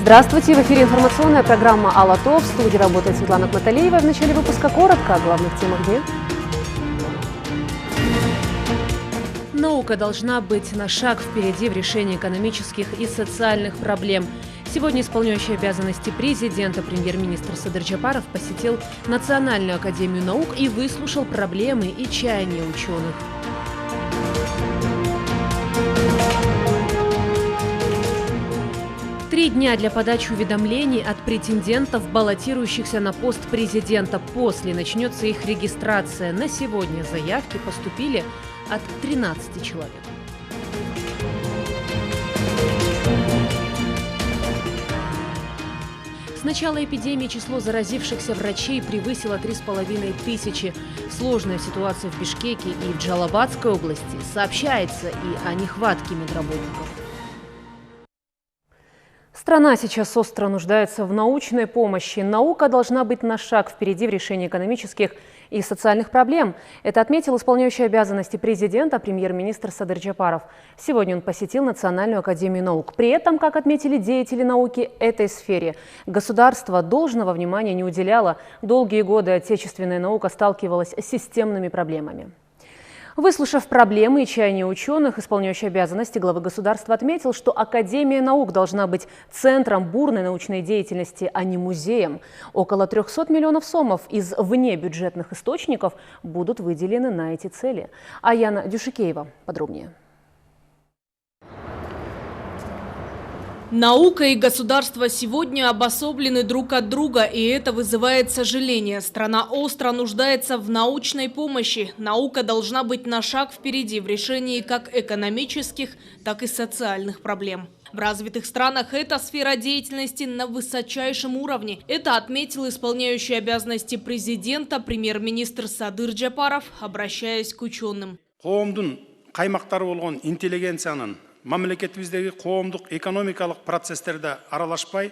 Здравствуйте! В эфире информационная программа «АЛАТО». В студии работает Светлана Кнаталиева. В начале выпуска коротко о главных темах дня. Наука должна быть на шаг впереди в решении экономических и социальных проблем. Сегодня исполняющий обязанности президента премьер-министр Садыр Джапаров посетил Национальную академию наук и выслушал проблемы и чаяния ученых. Три дня для подачи уведомлений от претендентов, баллотирующихся на пост президента. После начнется их регистрация. На сегодня заявки поступили от 13 человек. С начала эпидемии число заразившихся врачей превысило 3500. Сложная ситуация в Бишкеке и в Джалабадской области. Сообщается и о нехватке медработников. Страна сейчас остро нуждается в научной помощи. Наука должна быть на шаг впереди в решении экономических и социальных проблем. Это отметил исполняющий обязанности президента премьер-министр Садыр Джапаров. Сегодня он посетил Национальную академию наук. При этом, как отметили деятели науки этой сфере, государство должного внимания не уделяло. Долгие годы отечественная наука сталкивалась с системными проблемами. Выслушав проблемы и чаяния ученых, исполняющий обязанности главы государства отметил, что Академия наук должна быть центром бурной научной деятельности, а не музеем. Около 300 миллионов сомов из внебюджетных источников будут выделены на эти цели. Аяна Дюшикеева подробнее. Наука и государство сегодня обособлены друг от друга, и это вызывает сожаление. Страна остро нуждается в научной помощи. Наука должна быть на шаг впереди в решении как экономических, так и социальных проблем. В развитых странах эта сфера деятельности на высочайшем уровне. Это отметил исполняющий обязанности президента премьер-министр Садыр Джапаров, обращаясь к ученым. Мамлекетибиздеги коомдук экономикалык процесстерде аралашпай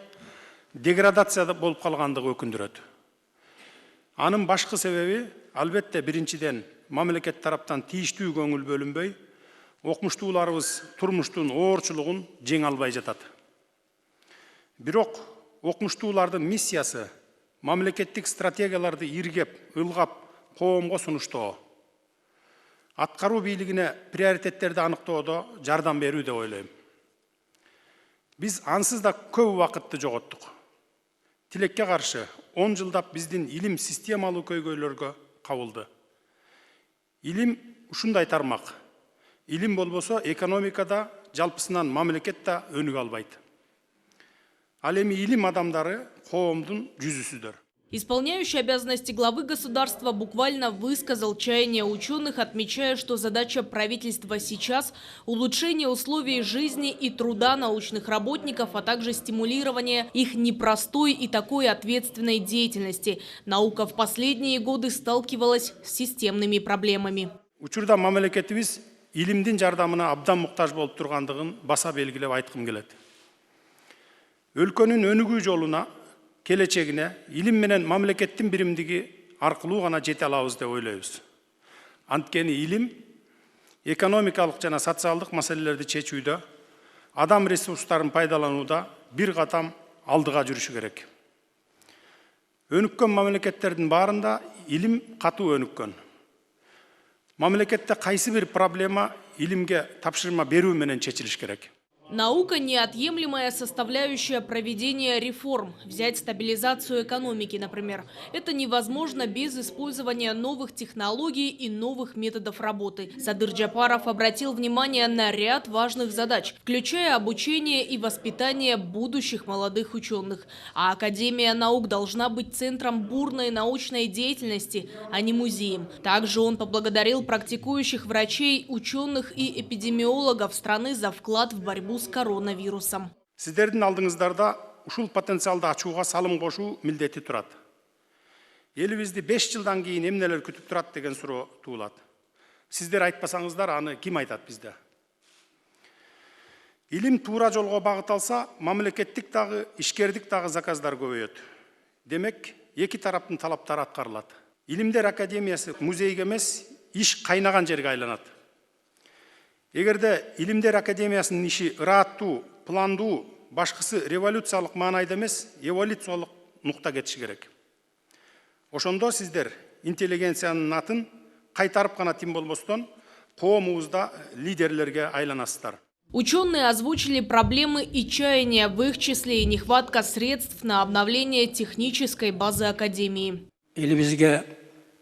деградация болуп калгандыгы өкүндүрөт. Анын башкы себеби албетте биринчиден мамлекет тараптан тийиштүү көңүл бөлүнбөй, окумуштууларыбыз турмуштун оорчулугун жеңе албай жатат. Бирок окумуштуулардын миссиясы мамлекеттик стратегияларды иргеп, ылгап, коомго сунуштоо. Аткаруу бийлигине приоритеттерди аныктоодо жардам берүү деп ойлойм. Биз ансыз да көп убакытты жоготтук. Тилекке каршы 10 жылдап биздин илим системалуу көйгөйлөргө кабылды. Илим ушундай тармак. Илим болбосо экономикада жалпысынан мамлекет да өнүгө албайт. Ал эми илим адамдары коомдун жүзүсүдөр. Исполняющий обязанности главы государства буквально высказал чаяние ученых, отмечая, что задача правительства сейчас – улучшение условий жизни и труда научных работников, а также стимулирование их непростой и такой ответственной деятельности. Наука в последние годы сталкивалась с системными проблемами. Учурда мамлекетибиз илимдин жардамына абдан муктаж болуп тургандыгын баса белгилеп айткым келет. Өлкөнүн өнүгүү жолуна келечегине илим менен мамлекеттин биримдиги аркылуу гана жете алабыз деп ойлойбуз. Анткени илим экономикалык жана социалдык маселелерди чечүүдө, адам ресурстарын пайдаланууда бир катам алдыга жүрүшү керек. Өнүккөн мамлекеттердин баарында илим катуу өнүккөн. Мамлекетте кайсы бир проблема илимге тапшырма берүү менен чечилиш керек. Наука – неотъемлемая составляющая проведения реформ. Взять стабилизацию экономики, например. Это невозможно без использования новых технологий и новых методов работы. Садыр Джапаров обратил внимание на ряд важных задач, включая обучение и воспитание будущих молодых ученых. А Академия наук должна быть центром бурной научной деятельности, а не музеем. Также он поблагодарил практикующих врачей, ученых и эпидемиологов страны за вклад в борьбу с коронавирусом. Сиздердин алдыңыздарда ушул потенциалды ачууга салым кошуу милдети турат. Елибизди 5 жылдан кийин эмнелер күтүп турат деген суроо туулат. Сиздер айтпасаңыздар, аны ким айтат бизде? Илим туура жолго багыт алса, мамлекеттик дагы, ишкердик дагы заказдар көбөйөт. Демек, эки тараптын талаптары аткарылат. Илимдер академиясы музейге эмес, иш кайнаган жерге айланат. Эгерде Илимдер академиясынын иши ырааттуу, пландуу, башкысы революциялык маанайда эмес, эволюциялык нукта кетиши керек. Ошондо сиздер интеллигенциянын атын кайтарып гана тим болбостон, коомубузда лидерлерге айланасыздар. Ученые озвучили проблемы и чаяния, в их числе и нехватка средств на обновление технической базы Академии. Элибизге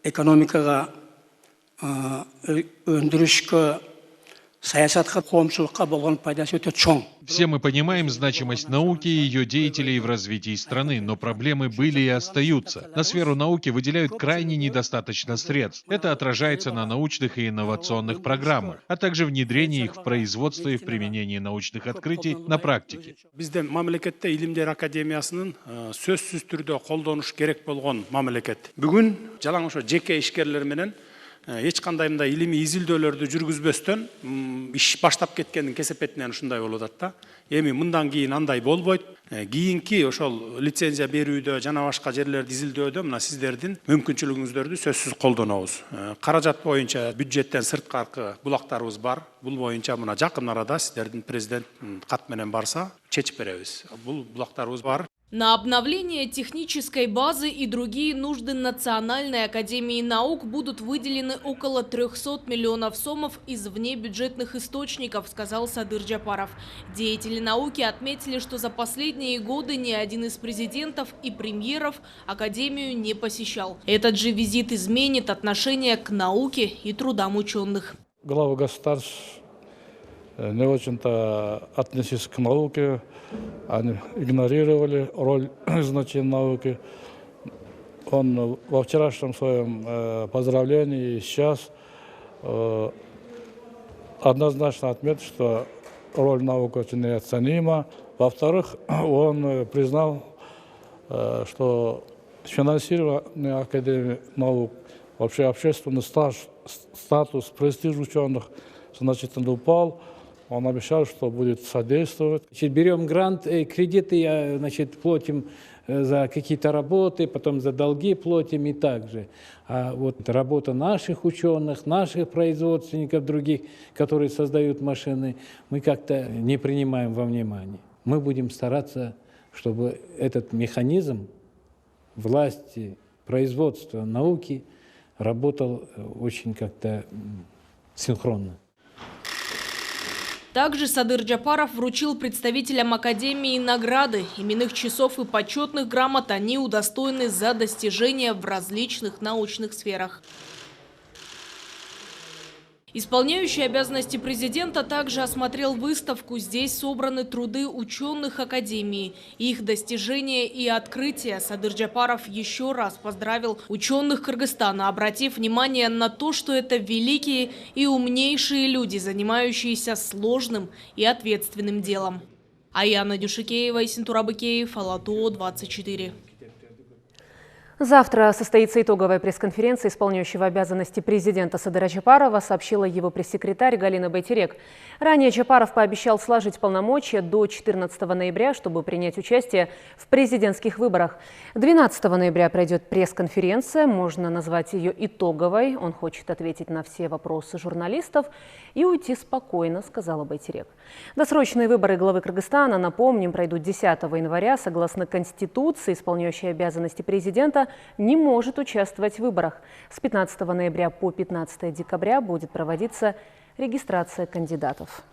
экономикага, өндүрүшкө, саясатка, коомчулукка болгон пайдасы өтө чоң. Все мы понимаем значимость науки и ее деятелей в развитии страны, но проблемы были и остаются. На сферу науки выделяют крайне недостаточно средств. Это отражается на научных и инновационных программах, а также внедрении их в производство и в применении научных открытий на практике. Бізде мамлекетте Илимдер академиясынын сөзсүз түрдө колдонуш керек болгон мамлекет. Бүгүн жалаң ошо жеке ишкерлер менен эч кандай мындай илимий изилдөөлөрдү жүргүзбөстөн иш баштап кеткендин кесепетинен ушундай болуп атат да. Эми мындан кийин андай болбойт. Кийинки ошол лицензия берүүдө жана башка жерлерди изилдөөдө мына сиздердин мүмкүнчүлүгүңүздөрдү сөзсүз колдонобуз. Каражат боюнча бюджеттен сырткаркы булактарыбыз бар. Бул боюнча мына жакын арада сиздердин президент кат менен барса чечип беребиз. Бул булактарыбыз бар. На обновление технической базы и другие нужды Национальной академии наук будут выделены около 300 миллионов сомов из внебюджетных источников, сказал Садыр Джапаров. Деятели науки отметили, что за последние годы ни один из президентов и премьеров Академию не посещал. Этот же визит изменит отношение к науке и трудам ученых. Главы государств не очень-то относились к науке. Они игнорировали роль и значение науки. Он во вчерашнем своем поздравлении и сейчас однозначно отметил, что роль науки очень неоценима. Во-вторых, он признал, что финансирование Академии наук, вообще общественный статус, престиж ученых значительно упал. Он обещал, что будет содействовать. Берем грант, кредиты, значит, платим за какие-то работы, потом за долги платим и так же. А вот работа наших ученых, наших производственников, других, которые создают машины, мы как-то не принимаем во внимание. Мы будем стараться, чтобы этот механизм власти, производства, науки работал очень как-то синхронно. Также Садыр Джапаров вручил представителям Академии награды, именных часов и почетных грамот. Они удостоены за достижения в различных научных сферах. Исполняющий обязанности президента также осмотрел выставку. Здесь собраны труды ученых Академии, их достижения и открытия. Садыр Джапаров еще раз поздравил ученых Кыргызстана, обратив внимание на то, что это великие и умнейшие люди, занимающиеся сложным и ответственным делом. Аяна Дюшикеева и Синтура Быкеев, Ала-ТО 24. Завтра состоится итоговая пресс-конференция исполняющего обязанности президента Садыра Джапарова, сообщила его пресс-секретарь Галина Байтерек. Ранее Джапаров пообещал сложить полномочия до 14 ноября, чтобы принять участие в президентских выборах. 12 ноября пройдет пресс-конференция, можно назвать ее итоговой. Он хочет ответить на все вопросы журналистов и уйти спокойно, сказала Байтерек. Досрочные выборы главы Кыргызстана, напомним, пройдут 10 января. Согласно Конституции, исполняющий обязанности президента не может участвовать в выборах. С 15 ноября по 15 декабря будет проводиться регистрация кандидатов.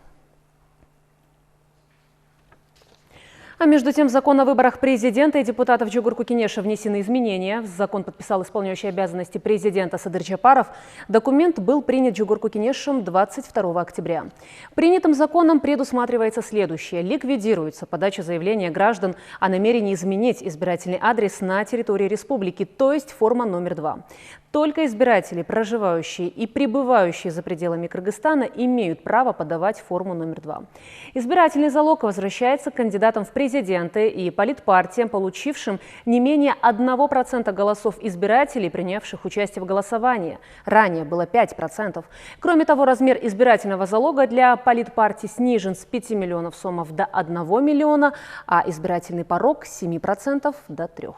А между тем, в закон о выборах президента и депутатов Джугурку-Кенеша внесены изменения. В закон подписал исполняющий обязанности президента Садыр Джапаров. Документ был принят Джугурку-Кенешем 22 октября. Принятым законом предусматривается следующее. Ликвидируется подача заявления граждан о намерении изменить избирательный адрес на территории республики, то есть форма номер 2. Только избиратели, проживающие и пребывающие за пределами Кыргызстана, имеют право подавать форму номер 2. Избирательный залог возвращается к кандидатам в президенты и политпартиям, получившим не менее 1% голосов избирателей, принявших участие в голосовании. Ранее было 5%. Кроме того, размер избирательного залога для политпартий снижен с 5 миллионов сомов до 1 миллиона, а избирательный порог с 7% до 3%.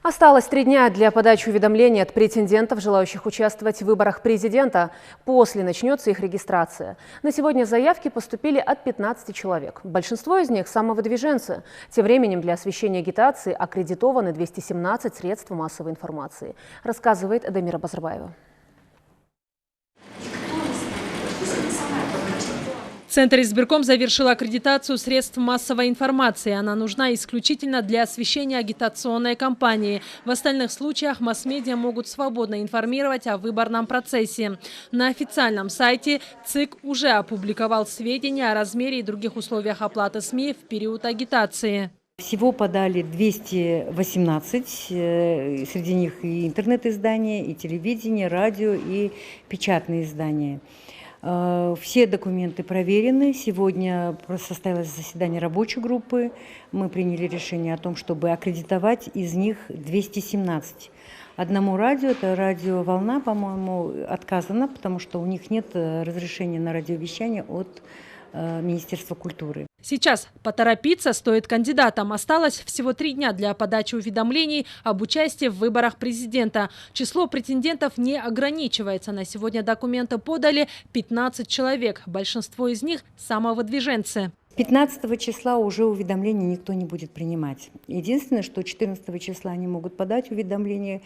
Осталось 3 дня для подачи уведомлений от претендентов, желающих участвовать в выборах президента. После начнется их регистрация. На сегодня заявки поступили от 15 человек. Большинство из них – самовыдвиженцы. Тем временем для освещения агитации аккредитованы 217 средств массовой информации, рассказывает Эдамира Базарбаева. Центр избирком завершил аккредитацию средств массовой информации. Она нужна исключительно для освещения агитационной кампании. В остальных случаях масс-медиа могут свободно информировать о выборном процессе. На официальном сайте ЦИК уже опубликовал сведения о размере и других условиях оплаты СМИ в период агитации. Всего подали 218, среди них и интернет-издания, и телевидение, радио, и печатные издания. Все документы проверены. Сегодня состоялось заседание рабочей группы. Мы приняли решение о том, чтобы аккредитовать из них 217. Одному радио, это радио «Волна», по-моему, отказано, потому что у них нет разрешения на радиовещание от Министерства культуры. Сейчас поторопиться стоит кандидатам. Осталось всего 3 дня для подачи уведомлений об участии в выборах президента. Число претендентов не ограничивается. На сегодня документы подали 15 человек. Большинство из них – самовыдвиженцы. 15 числа уже уведомления никто не будет принимать. Единственное, что 14 числа они могут подать уведомления.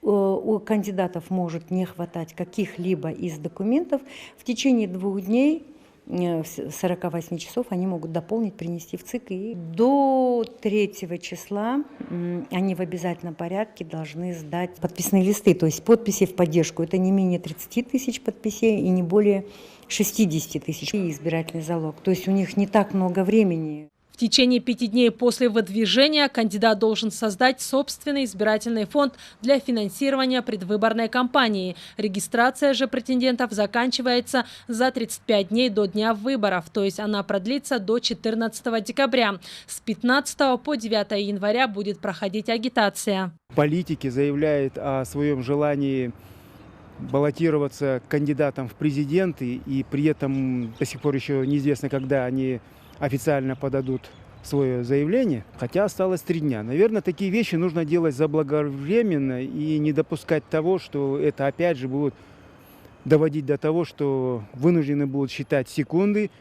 У кандидатов может не хватать каких-либо из документов. В течение 2 дней, 48 часов, они могут дополнить, принести в ЦИК. И до 3 числа они в обязательном порядке должны сдать подписные листы, то есть подписи в поддержку. Это не менее 30 тысяч подписей и не более 60 тысяч. И избирательный залог. То есть у них не так много времени. В течение 5 дней после выдвижения кандидат должен создать собственный избирательный фонд для финансирования предвыборной кампании. Регистрация же претендентов заканчивается за 35 дней до дня выборов, то есть она продлится до 14 декабря. С 15 по 9 января будет проходить агитация. Политики заявляют о своем желании баллотироваться кандидатом в президенты, и при этом до сих пор еще неизвестно, когда они официально подадут свое заявление, хотя осталось 3 дня. Наверное, такие вещи нужно делать заблаговременно и не допускать того, что это опять же будет доводить до того, что вынуждены будут считать секунды,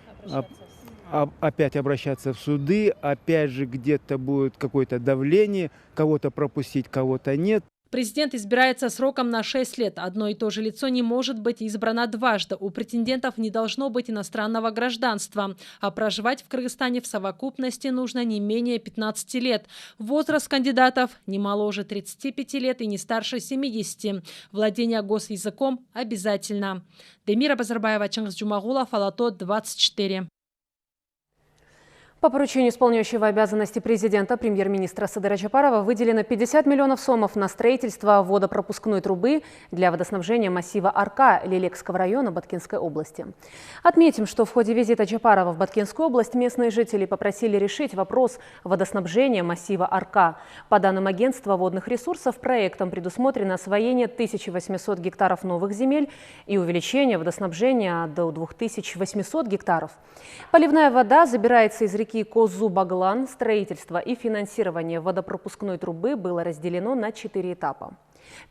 опять обращаться в суды, опять же где-то будет какое-то давление, кого-то пропустить, кого-то нет. Президент избирается сроком на 6 лет. Одно и то же лицо не может быть избрано дважды. У претендентов не должно быть иностранного гражданства. А проживать в Кыргызстане в совокупности нужно не менее 15 лет. Возраст кандидатов не моложе 35 лет и не старше 70. Владение госязыком обязательно. Демира Базарбаева, Чыңгыз Джумагулов, Алато, 24. По поручению исполняющего обязанности президента премьер-министра Садыра Джапарова выделено 50 миллионов сомов на строительство водопропускной трубы для водоснабжения массива Арка Лелекского района Баткенской области. Отметим, что в ходе визита Джапарова в Баткенскую область местные жители попросили решить вопрос водоснабжения массива Арка. По данным агентства водных ресурсов, проектом предусмотрено освоение 1800 гектаров новых земель и увеличение водоснабжения до 2800 гектаров. Поливная вода забирается из реки Козу-Баглан. Строительство и финансирование водопропускной трубы было разделено на 4 этапа.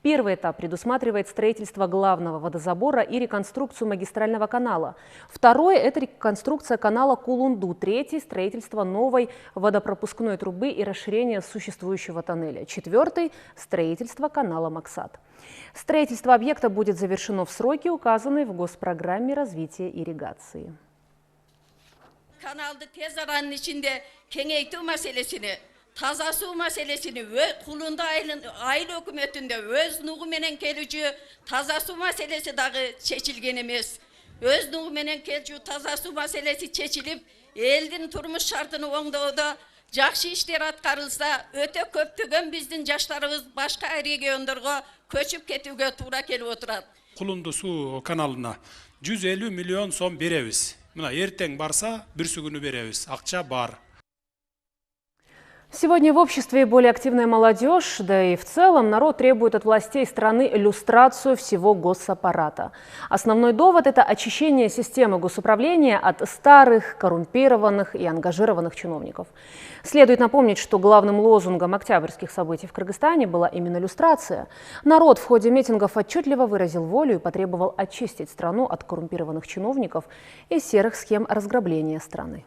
Первый этап предусматривает строительство главного водозабора и реконструкцию магистрального канала. Второй – это реконструкция канала Кулунду. Третий – строительство новой водопропускной трубы и расширение существующего тоннеля. Четвертый – строительство канала Максат. Строительство объекта будет завершено в сроки, указанные в Госпрограмме развития ирригации. Kanaldı tez aranın içinde kengeytүү meselesini, taza su meselesini Kulunda ayıl hükümetinde öz nuğu menen kelücü taza su meselesi dağı çeçilgen emes. Öz nuğu menen kelücü taza su meselesi çeçilip eldin turmuş şartını oңдоодо жакшы иштер аткарылса, өтө көптөгөн биздин жаштарыбыз башка региондорго көчүп кетүүгө туура келип отурат. Кулунду суу каналына 150 миллион сом беребиз. Мына эртең барса, бүрсү күнү беребиз. Акча бар. Сегодня в обществе более активная молодежь, да и в целом народ требует от властей страны иллюстрацию всего госаппарата. Основной довод – это очищение системы госуправления от старых, коррумпированных и ангажированных чиновников. Следует напомнить, что главным лозунгом октябрьских событий в Кыргызстане была именно иллюстрация. Народ в ходе митингов отчетливо выразил волю и потребовал очистить страну от коррумпированных чиновников и серых схем разграбления страны.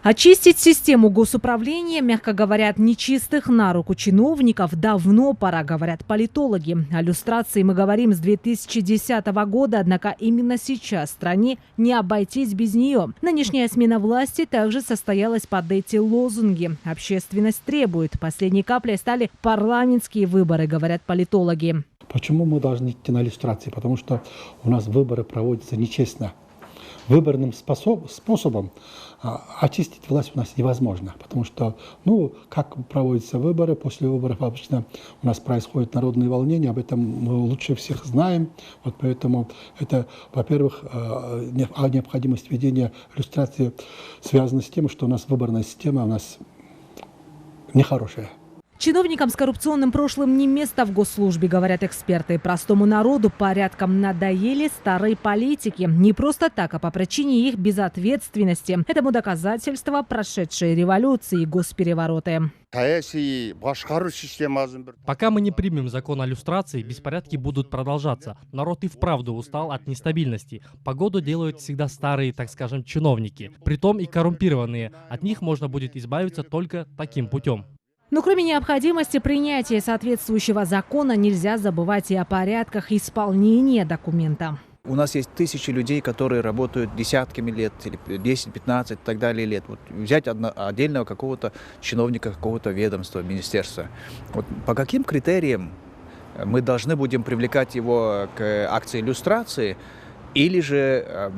Очистить систему госуправления, мягко говоря, от нечистых на руку чиновников давно пора, говорят политологи. О иллюстрации мы говорим с 2010 года, однако именно сейчас стране не обойтись без нее. Нынешняя смена власти также состоялась под эти лозунги. Общественность требует. Последней каплей стали парламентские выборы, говорят политологи. Почему мы должны идти на иллюстрации? Потому что у нас выборы проводятся нечестно. Выборным способом очистить власть у нас невозможно, потому что, как проводятся выборы, после выборов обычно у нас происходят народные волнения, об этом мы лучше всех знаем, вот поэтому это, во-первых, необходимость введения иллюстрации связана с тем, что у нас выборная система у нас нехорошая. Чиновникам с коррупционным прошлым не место в госслужбе, говорят эксперты. Простому народу порядком надоели старые политики. Не просто так, а по причине их безответственности. Этому доказательство прошедшие революции и госперевороты. Пока мы не примем закон о иллюстрации, беспорядки будут продолжаться. Народ и вправду устал от нестабильности. Погоду делают всегда старые, так скажем, чиновники. Притом и коррумпированные. От них можно будет избавиться только таким путем. Но кроме необходимости принятия соответствующего закона, нельзя забывать и о порядках исполнения документа. У нас есть тысячи людей, которые работают десятками лет, 10, 15 и так далее лет. Вот взять отдельного какого-то чиновника, какого-то ведомства, министерства. Вот по каким критериям мы должны будем привлекать его к акции иллюстрации, или же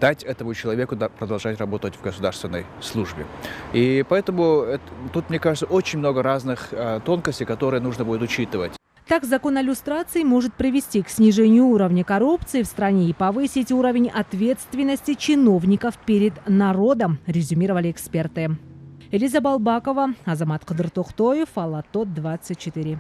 дать этому человеку продолжать работать в государственной службе. И поэтому тут, мне кажется, очень много разных тонкостей, которые нужно будет учитывать. Так, закон о иллюстрации может привести к снижению уровня коррупции в стране и повысить уровень ответственности чиновников перед народом, резюмировали эксперты. Элиза Балбакова, Азамат Кадыртохтоев, Алатот 24.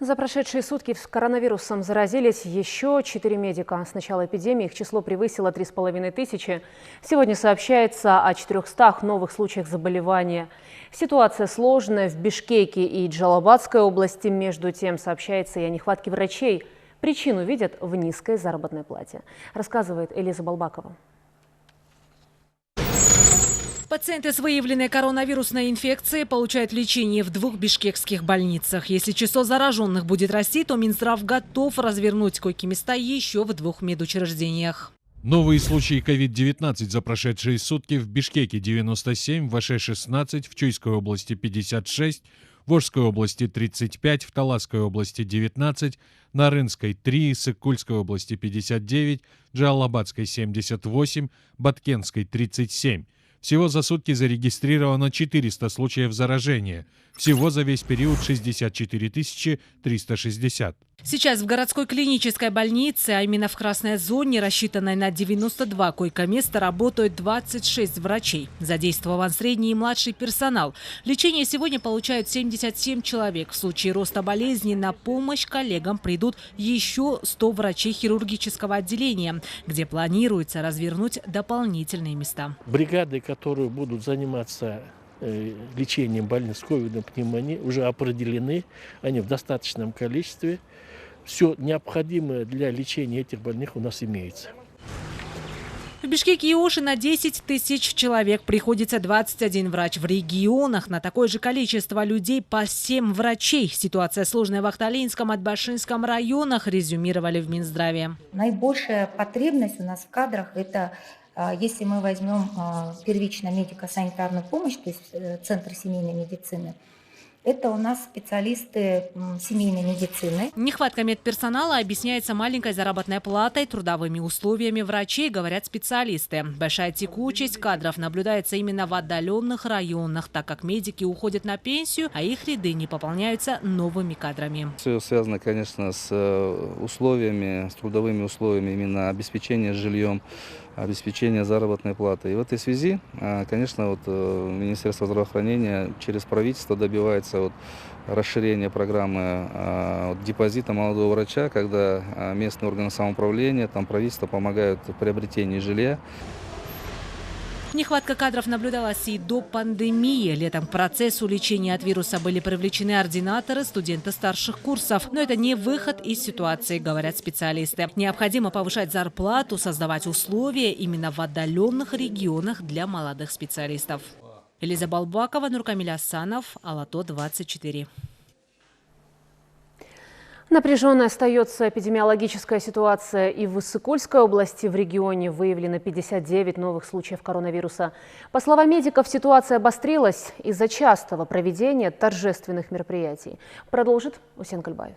За прошедшие сутки коронавирусом заразились еще 4 медика. С начала эпидемии их число превысило 3500. Сегодня сообщается о 400 новых случаях заболевания. Ситуация сложная в Бишкеке и Джалабадской области. Между тем, сообщается и о нехватке врачей. Причину видят в низкой заработной плате, рассказывает Элиза Балбакова. Пациенты с выявленной коронавирусной инфекцией получают лечение в 2 бишкекских больницах. Если число зараженных будет расти, то Минздрав готов развернуть койки-места еще в 2 медучреждениях. Новые случаи COVID-19 за прошедшие сутки: в Бишкеке 97, в Аше 16, в Чуйской области 56, в Волжской области 35, в Таласской области 19, Нарынской 3, Сыкульской области 59, Джалалабадской 78, Баткенской 37. Всего за сутки зарегистрировано 400 случаев заражения. Всего за весь период 64 360. Сейчас в городской клинической больнице, а именно в красной зоне, рассчитанной на 92 койко-места, работают 26 врачей. Задействован средний и младший персонал. Лечение сегодня получают 77 человек. В случае роста болезни на помощь коллегам придут еще 100 врачей хирургического отделения, где планируется развернуть дополнительные места. Бригады, которые будут заниматься лечением больных с ковидной пневмонией, уже определены. Они в достаточном количестве. Все необходимое для лечения этих больных у нас имеется. В Бишкеке и Оше на 10 тысяч человек приходится 21 врач. В регионах на такое же количество людей по 7 врачей. Ситуация сложная в Ахталинском, Атбашинском районах, резюмировали в Минздраве. Наибольшая потребность у нас в кадрах – это, если мы возьмем первичную медико-санитарную помощь, то есть Центр семейной медицины, Это у нас специалисты семейной медицины. Нехватка медперсонала объясняется маленькой заработной платой, трудовыми условиями врачей, говорят специалисты. Большая текучесть кадров наблюдается именно в отдаленных районах, так как медики уходят на пенсию, а их ряды не пополняются новыми кадрами. Все связано, конечно, с условиями, с трудовыми условиями, именно обеспечение жильем, обеспечение заработной платы. И в этой связи, конечно, Министерство здравоохранения через правительство добивается расширения программы депозита молодого врача, когда местные органы самоуправления, правительство помогают в приобретении жилья. Нехватка кадров наблюдалась и до пандемии. Летом к процессу лечения от вируса были привлечены ординаторы, студенты старших курсов. Но это не выход из ситуации, говорят специалисты. Необходимо повышать зарплату, создавать условия именно в отдаленных регионах для молодых специалистов. Элиза Балбакова, Нуркамиль Асанов, Алато 24. Напряженной остается эпидемиологическая ситуация и в Иссык-Кульской области. В регионе выявлено 59 новых случаев коронавируса. По словам медиков, ситуация обострилась из-за частого проведения торжественных мероприятий. Продолжит Усен Кальбаев.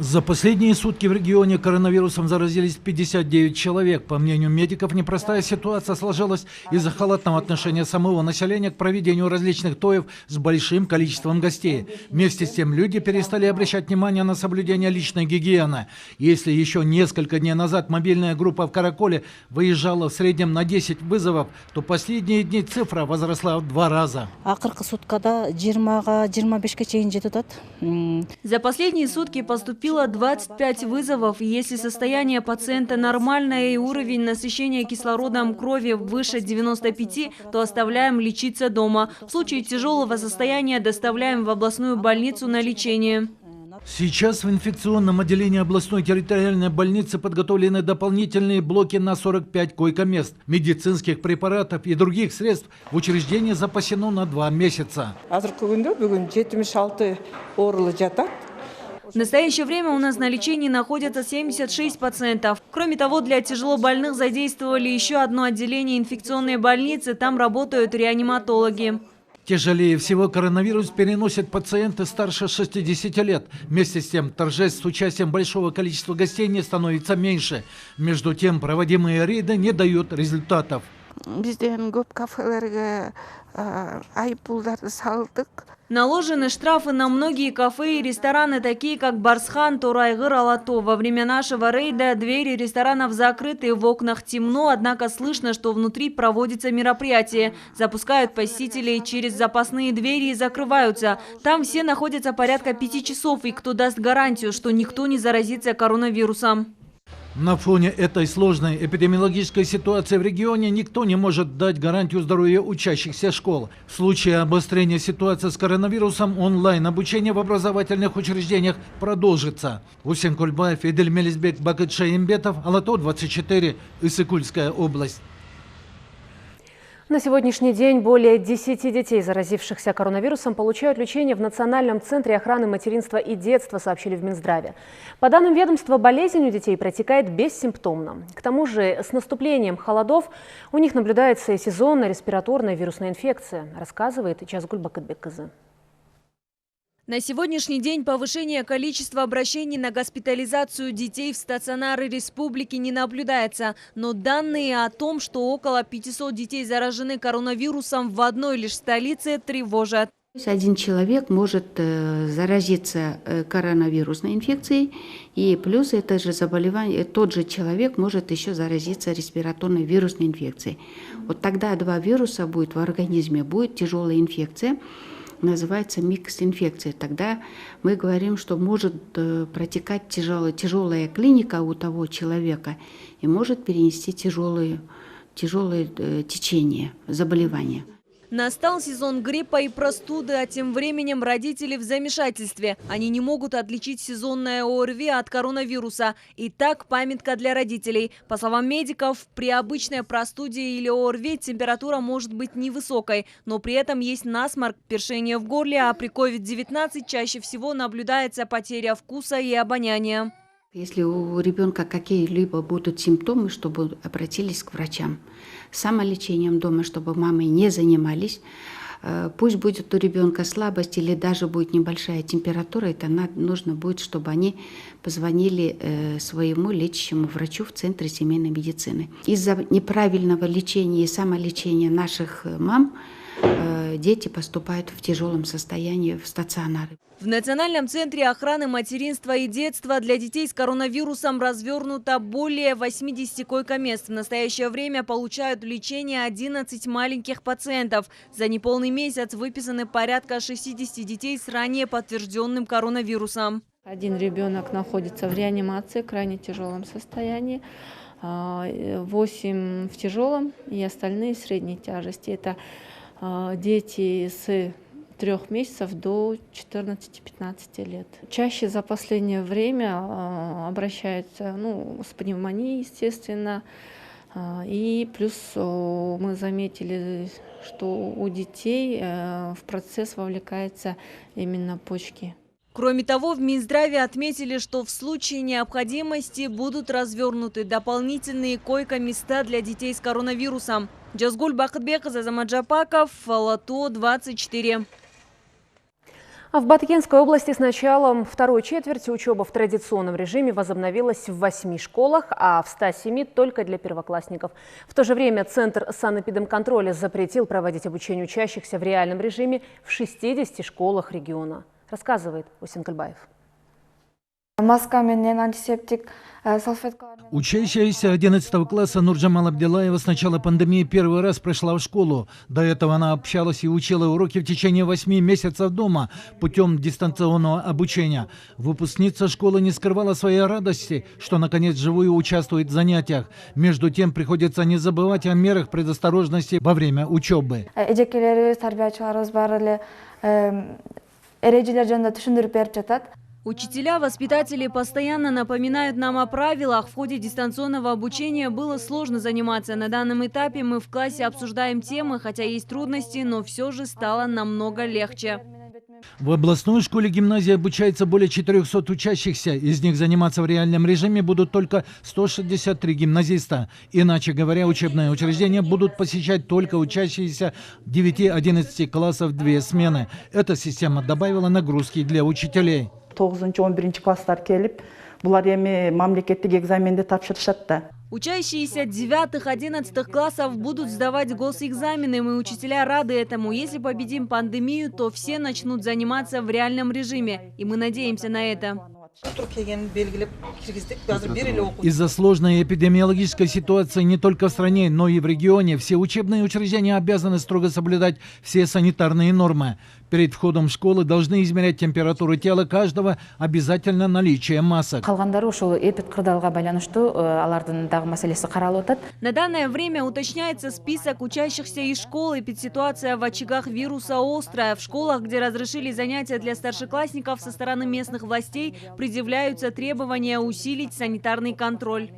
За последние сутки в регионе коронавирусом заразились 59 человек. По мнению медиков, непростая ситуация сложилась из-за халатного отношения самого населения к проведению различных тоев с большим количеством гостей. Вместе с тем люди перестали обращать внимание на соблюдение личной гигиены. Если еще несколько дней назад мобильная группа в Караколе выезжала в среднем на 10 вызовов, то последние дни цифра возросла в 2 раза. За последние сутки поступило 25 вызовов. Если состояние пациента нормальное и уровень насыщения кислородом крови выше 95, то оставляем лечиться дома. В случае тяжелого состояния доставляем в областную больницу на лечение. Сейчас в инфекционном отделении областной территориальной больницы подготовлены дополнительные блоки на 45 койко-мест. Медицинских препаратов и других средств в учреждении запасено на 2 месяца. В настоящее время у нас на лечении находятся 76 пациентов. Кроме того, для тяжелобольных задействовали еще одно отделение инфекционной больницы. Там работают реаниматологи. Тяжелее всего коронавирус переносят пациенты старше 60 лет. Вместе с тем, торжеств с участием большого количества гостей не становится меньше. Между тем, проводимые рейды не дают результатов. Наложены штрафы на многие кафе и рестораны, такие как Барсхан, Торайгыр, Алато. Во время нашего рейда двери ресторанов закрыты, в окнах темно, однако слышно, что внутри проводится мероприятие. Запускают посетителей через запасные двери и закрываются. Там все находятся порядка 5 часов, и кто даст гарантию, что никто не заразится коронавирусом. На фоне этой сложной эпидемиологической ситуации в регионе никто не может дать гарантию здоровья учащихся школ. В случае обострения ситуации с коронавирусом онлайн-обучение в образовательных учреждениях продолжится. Усен Кальбаев, Эдель Мелизбек, Бакыт Шаимбетов, Алато 24, Иссык-Кульская область. На сегодняшний день более 10 детей, заразившихся коронавирусом, получают лечение в Национальном центре охраны материнства и детства, сообщили в Минздраве. По данным ведомства, болезнь у детей протекает бессимптомно. К тому же с наступлением холодов у них наблюдается и сезонная респираторная вирусная инфекция, рассказывает Чазгуль Бакытбек-кызы. На сегодняшний день повышение количества обращений на госпитализацию детей в стационары республики не наблюдается. Но данные о том, что около 500 детей заражены коронавирусом в одной лишь столице, тревожат. Один человек может заразиться коронавирусной инфекцией, и плюс это же заболевание, тот же человек может еще заразиться респираторной вирусной инфекцией. Вот тогда 2 вируса будет в организме, будет тяжелая инфекция. Называется микс-инфекция. Тогда мы говорим, что может протекать тяжелая клиника у того человека и может перенести тяжелое течение, заболевания. Настал сезон гриппа и простуды, а тем временем родители в замешательстве. Они не могут отличить сезонное ОРВИ от коронавируса. Итак, памятка для родителей. По словам медиков, при обычной простуде или ОРВИ температура может быть невысокой, но при этом есть насморк, першение в горле, а при COVID-19 чаще всего наблюдается потеря вкуса и обоняния. Если у ребенка какие-либо будут симптомы, чтобы обратились к врачам. Самолечением дома, чтобы мамы не занимались. Пусть будет у ребенка слабость или даже будет небольшая температура, это нужно будет, чтобы они позвонили своему лечащему врачу в Центре семейной медицины. Из-за неправильного лечения и самолечения наших мам дети поступают в тяжелом состоянии в стационары. В Национальном центре охраны материнства и детства для детей с коронавирусом развернуто более 80 койко-мест. В настоящее время получают лечение 11 маленьких пациентов. За неполный месяц выписаны порядка 60 детей с ранее подтвержденным коронавирусом. Один ребенок находится в реанимации, в крайне тяжелом состоянии. 8 в тяжелом и остальные в средней тяжести. Это дети с 3 месяцев до 14-15 лет. Чаще за последнее время обращаются с пневмонией, естественно. И плюс мы заметили, что у детей в процесс вовлекаются именно почки. Кроме того, в Минздраве отметили, что в случае необходимости будут развернуты дополнительные койко-места для детей с коронавирусом. Джазгуль Бакытбекова, Азамат Жапаков, Алато 24. А в Баткенской области с началом второй четверти учеба в традиционном режиме возобновилась в 8 школах, а в 107 только для первоклассников. В то же время Центр санэпидемконтроля запретил проводить обучение учащихся в реальном режиме в 60 школах региона. Рассказывает Осин Кальбаев. Учащаяся 11 класса Нурджамал Абдилаева с начала пандемии первый раз пришла в школу. До этого она общалась и учила уроки в течение 8 месяцев дома путем дистанционного обучения. Выпускница школы не скрывала своей радости, что наконец вживую участвует в занятиях. Между тем приходится не забывать о мерах предосторожности во время учебы. Учителя, воспитатели постоянно напоминают нам о правилах. В ходе дистанционного обучения было сложно заниматься. На данном этапе мы в классе обсуждаем темы, хотя есть трудности, но все же стало намного легче. В областной школе-гимназии обучается более 400 учащихся. Из них заниматься в реальном режиме будут только 163 гимназиста. Иначе говоря, учебное учреждение будут посещать только учащиеся 9-11 классов 2 смены. Эта система добавила нагрузки для учителей. 9-11 класстар келип, булар эми мамлекеттик экзаменди тапшырышат да. Учащиеся 9-11 классов будут сдавать госэкзамены, и учителя рады этому. Если победим пандемию, то все начнут заниматься в реальном режиме, и мы надеемся на это. Из-за сложной эпидемиологической ситуации не только в стране, но и в регионе, все учебные учреждения обязаны строго соблюдать все санитарные нормы. Перед входом в школы должны измерять температуру тела каждого, обязательно наличие масок. На данное время уточняется список учащихся из школы. Ситуация в очагах вируса острая. В школах, где разрешили занятия для старшеклассников со стороны местных властей, предъявляются требования усилить санитарный контроль.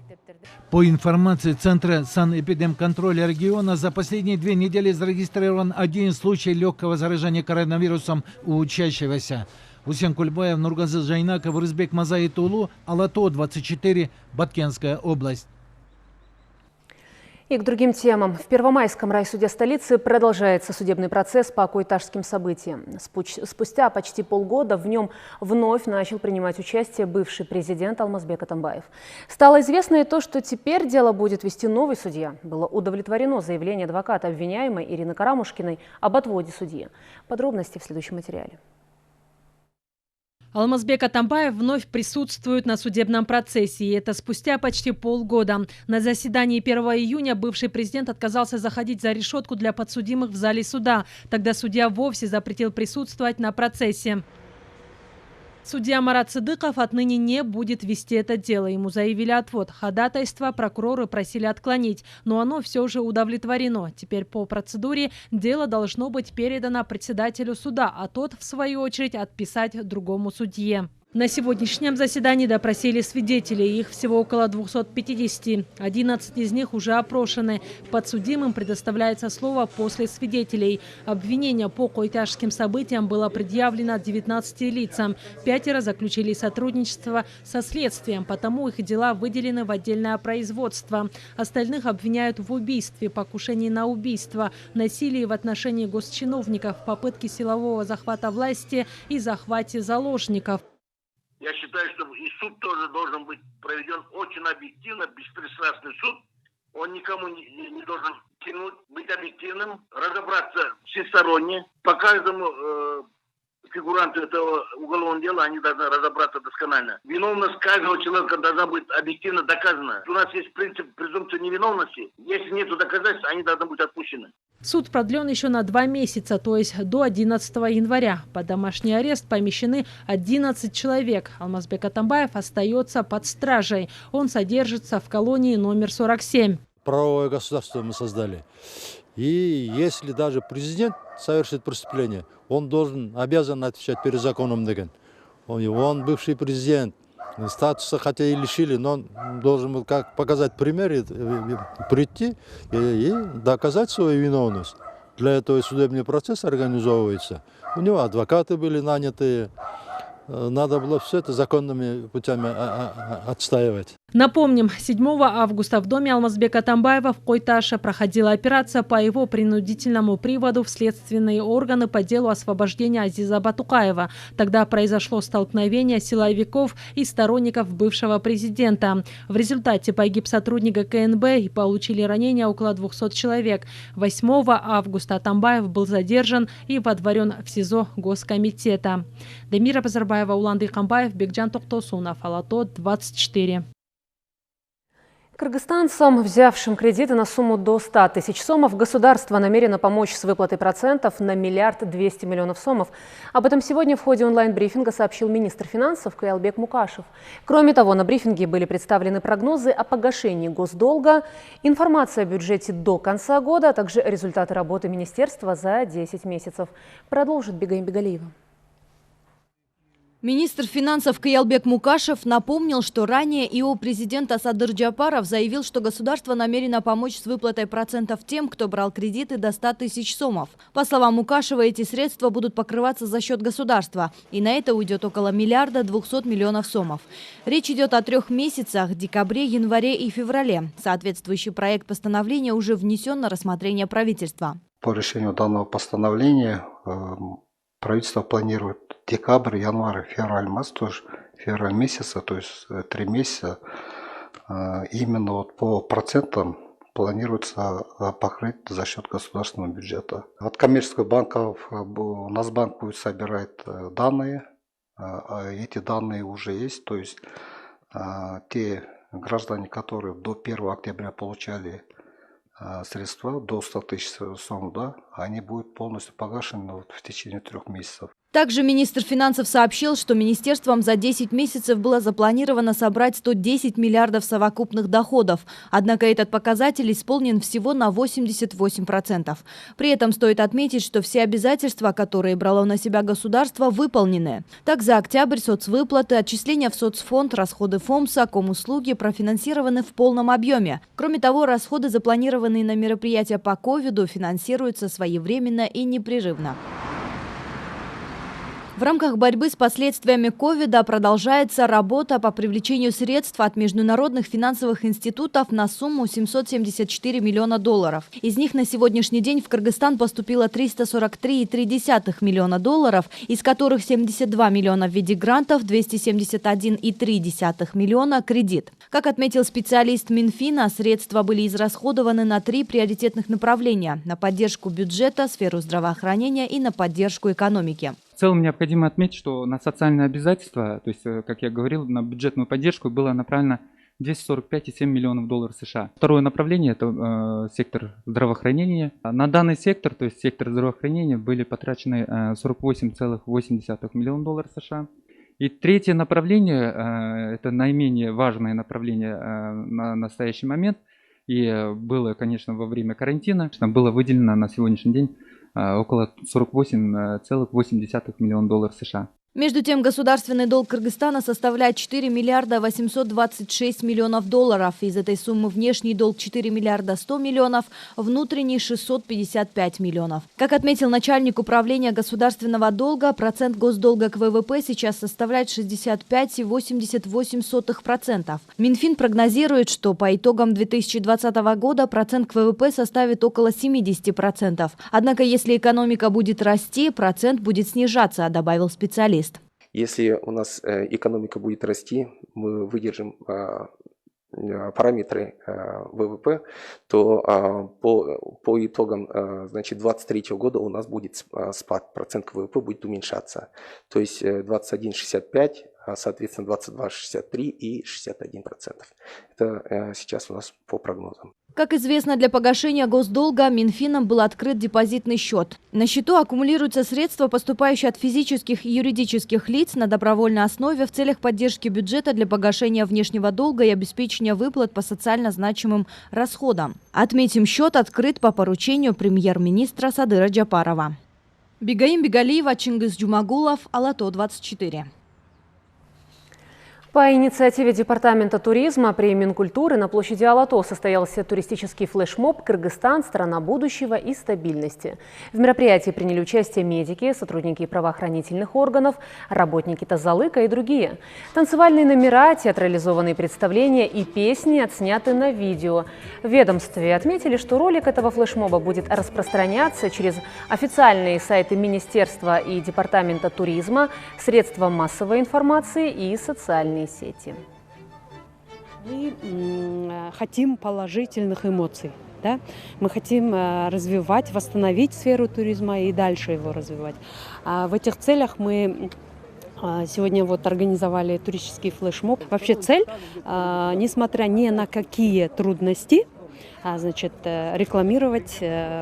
По информации Центра санэпидемконтроля региона, за последние 2 недели зарегистрирован 1 случай легкого заражения коронавирусом у учащегося. Усен Кульбаев, Нургазы Жайнаков, Рызбек Мазаи Тулу, Алато 24, Баткенская область. И к другим темам. В Первомайском райсуде столицы продолжается судебный процесс по койтажским событиям. Спустя почти полгода в нем вновь начал принимать участие бывший президент Алмазбек Атамбаев. Стало известно и то, что теперь дело будет вести новый судья. Было удовлетворено заявление адвоката обвиняемой Ирины Карамушкиной об отводе судьи. Подробности в следующем материале. Алмазбек Атамбаев вновь присутствует на судебном процессе, и это спустя почти полгода. На заседании 1 июня бывший президент отказался заходить за решетку для подсудимых в зале суда. Тогда судья вовсе запретил присутствовать на процессе. Судья Марат Сыдыков отныне не будет вести это дело. Ему заявили отвод. Ходатайство прокуроры просили отклонить, но оно все же удовлетворено. Теперь по процедуре дело должно быть передано председателю суда, а тот, в свою очередь, отписать другому судье. На сегодняшнем заседании допросили свидетелей. Их всего около 250. 11 из них уже опрошены. Подсудимым предоставляется слово после свидетелей. Обвинение по тяжким событиям было предъявлено 19 лицам. 5 заключили сотрудничество со следствием, потому их дела выделены в отдельное производство. Остальных обвиняют в убийстве, покушении на убийство, насилии в отношении госчиновников, попытке силового захвата власти и захвате заложников. Я считаю, что и суд тоже должен быть проведен очень объективно, беспристрастный суд. Он никому не должен тянуть, быть объективным, разобраться всесторонне. По каждому фигуранту этого уголовного дела они должны разобраться досконально. Виновность каждого человека должна быть объективно доказана. У нас есть принцип презумпции невиновности. Если нет доказательств, они должны быть отпущены. Суд продлен еще на 2 месяца, то есть до 11 января. Под домашний арест помещены 11 человек. Алмазбек Атамбаев остается под стражей. Он содержится в колонии номер 47. Правовое государство мы создали. И если даже президент совершит преступление, он обязан отвечать перед законом. Он бывший президент. Статуса хотя и лишили, но он должен как показать пример, прийти и доказать свою виновность. Для этого судебный процесс организовывается. У него адвокаты были наняты. Надо было все это законными путями отстаивать. Напомним, 7 августа в доме Алмазбека Атамбаева в Койташе проходила операция по его принудительному приводу в следственные органы по делу освобождения Азиза Батукаева. Тогда произошло столкновение силовиков и сторонников бывшего президента. В результате погиб сотрудник КНБ и получили ранения около 200 человек. 8 августа Атамбаев был задержан и водворен в СИЗО Госкомитета. Демира Базарбаева, Уланды Камбаев, Бекджан Токтосунов, Алато, 24. Кыргызстанцам, взявшим кредиты на сумму до 100 тысяч сомов, государство намерено помочь с выплатой процентов на 1 200 000 000 сомов. Об этом сегодня в ходе онлайн-брифинга сообщил министр финансов Каялбек Мукашев. Кроме того, на брифинге были представлены прогнозы о погашении госдолга, информация о бюджете до конца года, а также результаты работы министерства за 10 месяцев. Продолжит Бегаим Бегалиева. Министр финансов Каялбек Мукашев напомнил, что ранее ИО президента Садыр Джапаров заявил, что государство намерено помочь с выплатой процентов тем, кто брал кредиты до 100 тысяч сомов. По словам Мукашева, эти средства будут покрываться за счет государства, и на это уйдет около 1 200 000 000 сомов. Речь идет о 3 месяцах – декабре, январе и феврале. Соответствующий проект постановления уже внесен на рассмотрение правительства. По решению данного постановления правительство планирует декабрь, январь, февраль месяца, то есть 3 месяца, именно вот по процентам планируется покрыть за счет государственного бюджета. От коммерческих банков Насбанк будет собирать данные, эти данные уже есть, то есть те граждане, которые до 1 октября получали средства до 100 тысяч сом, они будут полностью погашены в течение 3 месяцев. Также министр финансов сообщил, что министерством за 10 месяцев было запланировано собрать 110 миллиардов совокупных доходов. Однако этот показатель исполнен всего на 88%. При этом стоит отметить, что все обязательства, которые брало на себя государство, выполнены. Так, за октябрь соцвыплаты, отчисления в соцфонд, расходы ФОМСа, комуслуги профинансированы в полном объеме. Кроме того, расходы, запланированные на мероприятия по ковиду, финансируются своевременно и непрерывно. В рамках борьбы с последствиями ковида продолжается работа по привлечению средств от международных финансовых институтов на сумму $774 миллиона. Из них на сегодняшний день в Кыргызстан поступило $343,3 миллиона, из которых 72 миллиона в виде грантов, 271,3 миллиона – кредит. Как отметил специалист Минфина, средства были израсходованы на 3 приоритетных направления – на поддержку бюджета, сферу здравоохранения и на поддержку экономики. В целом необходимо отметить, что на социальные обязательства, то есть, как я говорил, на бюджетную поддержку было направлено $245,7 миллионов США. Второе направление – это сектор здравоохранения. На данный сектор, то есть сектор здравоохранения, были потрачены $48,8 миллиона США. И третье направление – это наименее важное направление на настоящий момент. И было, конечно, во время карантина, было выделено на сегодняшний день около $48,8 миллиона США. Между тем, государственный долг Кыргызстана составляет 4 миллиарда 826 миллионов долларов. Из этой суммы внешний долг 4 миллиарда 100 миллионов, внутренний 655 миллионов. Как отметил начальник управления государственного долга, процент госдолга к ВВП сейчас составляет 65,88%. Минфин прогнозирует, что по итогам 2020 года процент к ВВП составит около 70%. Однако, если экономика будет расти, процент будет снижаться, добавил специалист. Если у нас экономика будет расти, мы выдержим параметры ВВП, то по итогам 2023 года у нас будет спад, процент к ВВП будет уменьшаться. То есть 21,65, соответственно 22,63 и 61%. Это сейчас у нас по прогнозам. Как известно, для погашения госдолга Минфином был открыт депозитный счет. На счету аккумулируются средства, поступающие от физических и юридических лиц на добровольной основе в целях поддержки бюджета для погашения внешнего долга и обеспечения выплат по социально значимым расходам. Отметим, счет открыт по поручению премьер-министра Садыра Джапарова. Бигаим Бигалиева, Чингис Джумагулов, Алато 24. По инициативе Департамента туризма при Минкультуры на площади Алато состоялся туристический флешмоб «Кыргызстан. Страна будущего и стабильности». В мероприятии приняли участие медики, сотрудники правоохранительных органов, работники Тазалыка и другие. Танцевальные номера, театрализованные представления и песни отсняты на видео. В ведомстве отметили, что ролик этого флешмоба будет распространяться через официальные сайты Министерства и Департамента туризма, средства массовой информации и социальные сети. Мы хотим положительных эмоций. Да? Мы хотим развивать, восстановить сферу туризма и дальше его развивать. В этих целях мы сегодня организовали туристический флешмоб. Вообще цель, несмотря ни на какие трудности, рекламировать,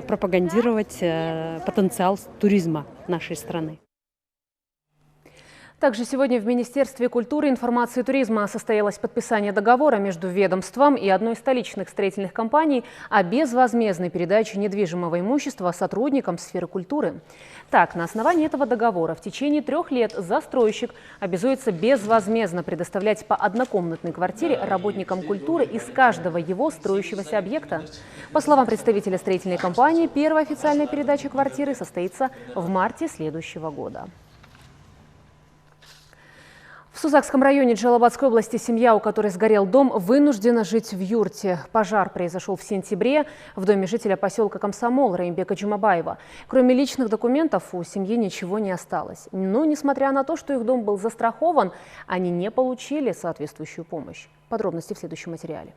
пропагандировать потенциал туризма нашей страны. Также сегодня в Министерстве культуры, информации и туризма состоялось подписание договора между ведомством и одной из столичных строительных компаний о безвозмездной передаче недвижимого имущества сотрудникам сферы культуры. Так, на основании этого договора в течение 3 лет застройщик обязуется безвозмездно предоставлять по однокомнатной квартире работникам культуры из каждого его строящегося объекта. По словам представителя строительной компании, первая официальная передача квартиры состоится в марте следующего года. В Сузакском районе Джалабадской области семья, у которой сгорел дом, вынуждена жить в юрте. Пожар произошел в сентябре в доме жителя поселка Комсомол Раимбека Джумабаева. Кроме личных документов у семьи ничего не осталось. Но, несмотря на то, что их дом был застрахован, они не получили соответствующую помощь. Подробности в следующем материале.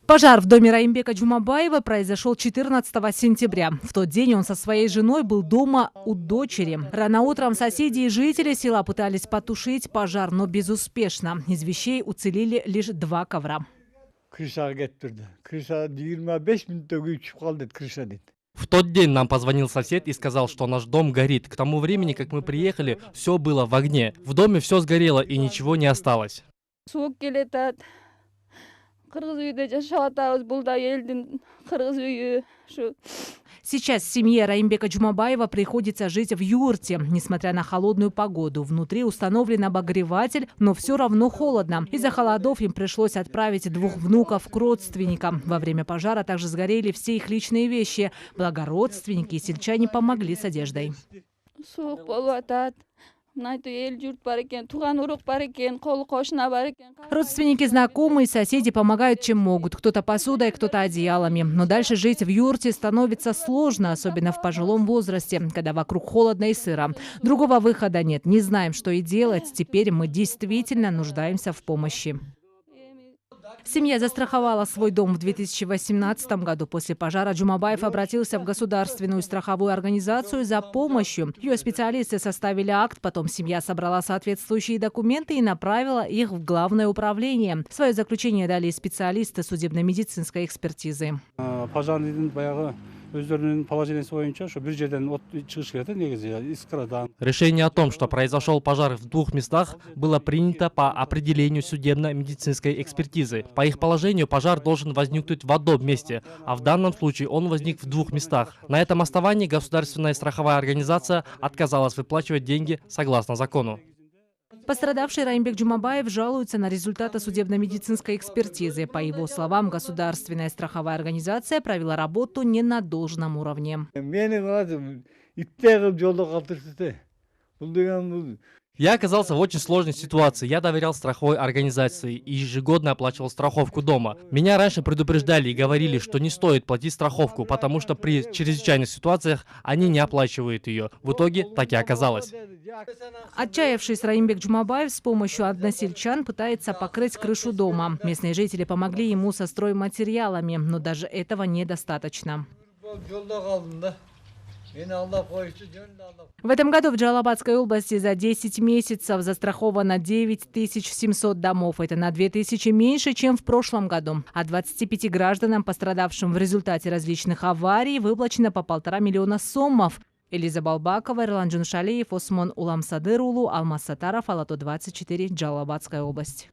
Пожар в доме Раимбека Джумабаева произошел 14 сентября. В тот день он со своей женой был дома у дочери. Рано утром соседи и жители села пытались потушить пожар, но безуспешно. Из вещей уцелели лишь 2 ковра. В тот день нам позвонил сосед и сказал, что наш дом горит. К тому времени, как мы приехали, все было в огне. В доме все сгорело и ничего не осталось. Сейчас семье Раимбека Джумабаева приходится жить в юрте. Несмотря на холодную погоду, внутри установлен обогреватель, но все равно холодно. Из-за холодов им пришлось отправить 2 внуков к родственникам. Во время пожара также сгорели все их личные вещи. Благо родственники и сельчане помогли с одеждой. Родственники, знакомые, соседи помогают чем могут. Кто-то посудой, кто-то одеялами. Но дальше жить в юрте становится сложно, особенно в пожилом возрасте, когда вокруг холодно и сыро. Другого выхода нет. Не знаем, что и делать. Теперь мы действительно нуждаемся в помощи. Семья застраховала свой дом в 2018 году. После пожара Джумабаев обратился в государственную страховую организацию за помощью. Ее специалисты составили акт, потом семья собрала соответствующие документы и направила их в главное управление. Свое заключение дали специалисты судебно-медицинской экспертизы. Решение о том, что произошел пожар в 2 местах, было принято по определению судебно-медицинской экспертизы. По их положению, пожар должен возникнуть в одном месте, а в данном случае он возник в 2 местах. На этом основании государственная страховая организация отказалась выплачивать деньги согласно закону. Пострадавший Раимбек Джумабаев жалуется на результаты судебно-медицинской экспертизы. По его словам, государственная страховая организация провела работу не на должном уровне. Я оказался в очень сложной ситуации. Я доверял страховой организации и ежегодно оплачивал страховку дома. Меня раньше предупреждали и говорили, что не стоит платить страховку, потому что при чрезвычайных ситуациях они не оплачивают ее. В итоге так и оказалось. Отчаявшись, Раимбек Джумабаев с помощью односельчан пытается покрыть крышу дома. Местные жители помогли ему со стройматериалами, но даже этого недостаточно. В этом году в Джалабадской области за 10 месяцев застраховано 9700 домов. Это на 2000 меньше, чем в прошлом году. А 25 гражданам, пострадавшим в результате различных аварий, выплачено по 1,5 миллиона сомов. Элиза Балбакова, Эрлан Джуншалиев, Осмон Уламсадырулу, Алмаз Сатаров, Алато 24, Джалабадская область.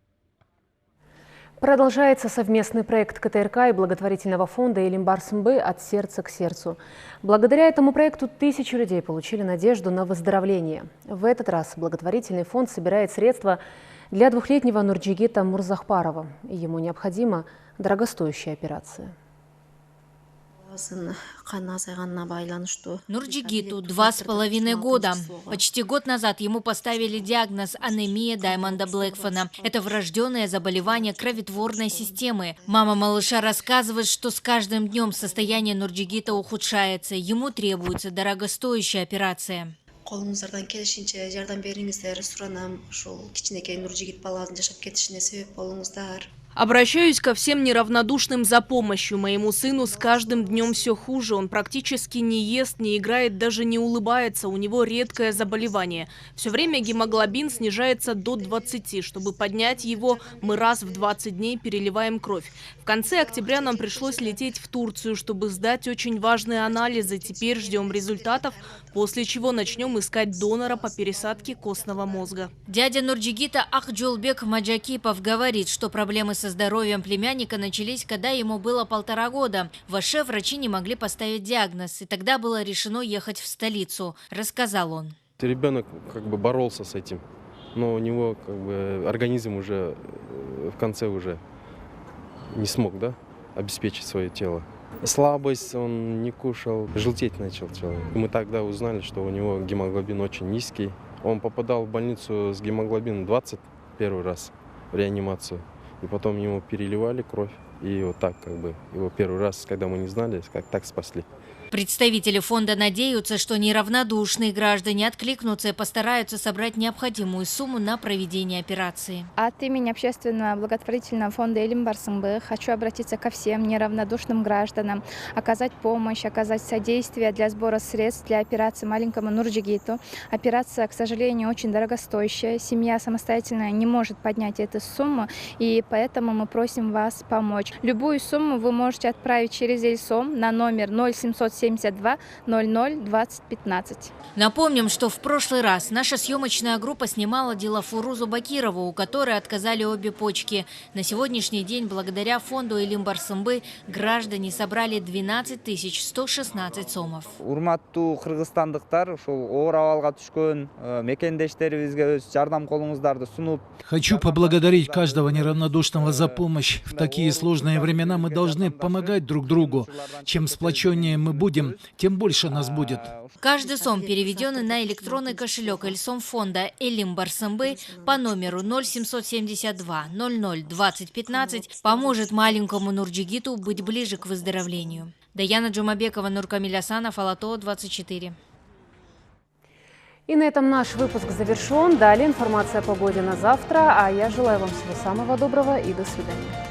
Продолжается совместный проект КТРК и благотворительного фонда Элимбар-Сымбы «От сердца к сердцу». Благодаря этому проекту тысячи людей получили надежду на выздоровление. В этот раз благотворительный фонд собирает средства для 2-летнего Нурджигита Мурзахпарова. Ему необходима дорогостоящая операция. Нурджигиту 2,5 года. Почти год назад ему поставили диагноз анемия Даймонда Блэкфена. Это врожденное заболевание кроветворной системы. Мама малыша рассказывает, что с каждым днем состояние Нурджигита ухудшается. Ему требуется дорогостоящая операция. Обращаюсь ко всем неравнодушным за помощью. Моему сыну с каждым днем все хуже. Он практически не ест, не играет, даже не улыбается. У него редкое заболевание. Все время гемоглобин снижается до 20. Чтобы поднять его, мы раз в 20 дней переливаем кровь. В конце октября нам пришлось лететь в Турцию, чтобы сдать очень важные анализы. Теперь ждем результатов, после чего начнем искать донора по пересадке костного мозга. Дядя Нурджигита Ахджолбек Маджакипов говорит, что проблемы со здоровьем племянника начались, когда ему было 1,5 года. В Аше врачи не могли поставить диагноз, и тогда было решено ехать в столицу, рассказал он. Ребенок боролся с этим, но у него организм уже в конце уже не смог обеспечить свое тело. Слабость, он не кушал, желтеть начал человек. Мы тогда узнали, что у него гемоглобин очень низкий. Он попадал в больницу с гемоглобином 20 первый раз в реанимацию. И потом ему переливали кровь. И вот так его первый раз, когда мы не знали, так спасли. Представители фонда надеются, что неравнодушные граждане откликнутся и постараются собрать необходимую сумму на проведение операции. От имени общественного благотворительного фонда Элимбар-Сымбы хочу обратиться ко всем неравнодушным гражданам, оказать помощь, оказать содействие для сбора средств для операции маленькому Нурджигиту. Операция, к сожалению, очень дорогостоящая. Семья самостоятельно не может поднять эту сумму, и поэтому мы просим вас помочь. Любую сумму вы можете отправить через Эльсом на номер 0772 00 20 15. Напомним, что в прошлый раз наша съемочная группа снимала Дилафурузу Бакирову, у которой отказали обе почки. На сегодняшний день, благодаря фонду Элимбар-Сымбы, граждане собрали 12 116 сомов. Урматтуу кыргызстандыктар, ушул оор абалга түшкөн мекендештерибизге өз жардам колуңуздарды сунуп. Хочу поблагодарить каждого неравнодушного за помощь. В такие сложные времена мы должны помогать друг другу. Чем сплоченнее мы будем, тем больше нас будет. Каждый сом переведен на электронный кошелек Эльсом фонда Элимбар-Сымбы по номеру 0772 00 20 15 поможет маленькому Нурджигиту быть ближе к выздоровлению. Даяна Джумабекова, Нуркамиль Асанов, Алато 24. И на этом наш выпуск завершен. Далее информация о погоде на завтра. А я желаю вам всего самого доброго и до свидания.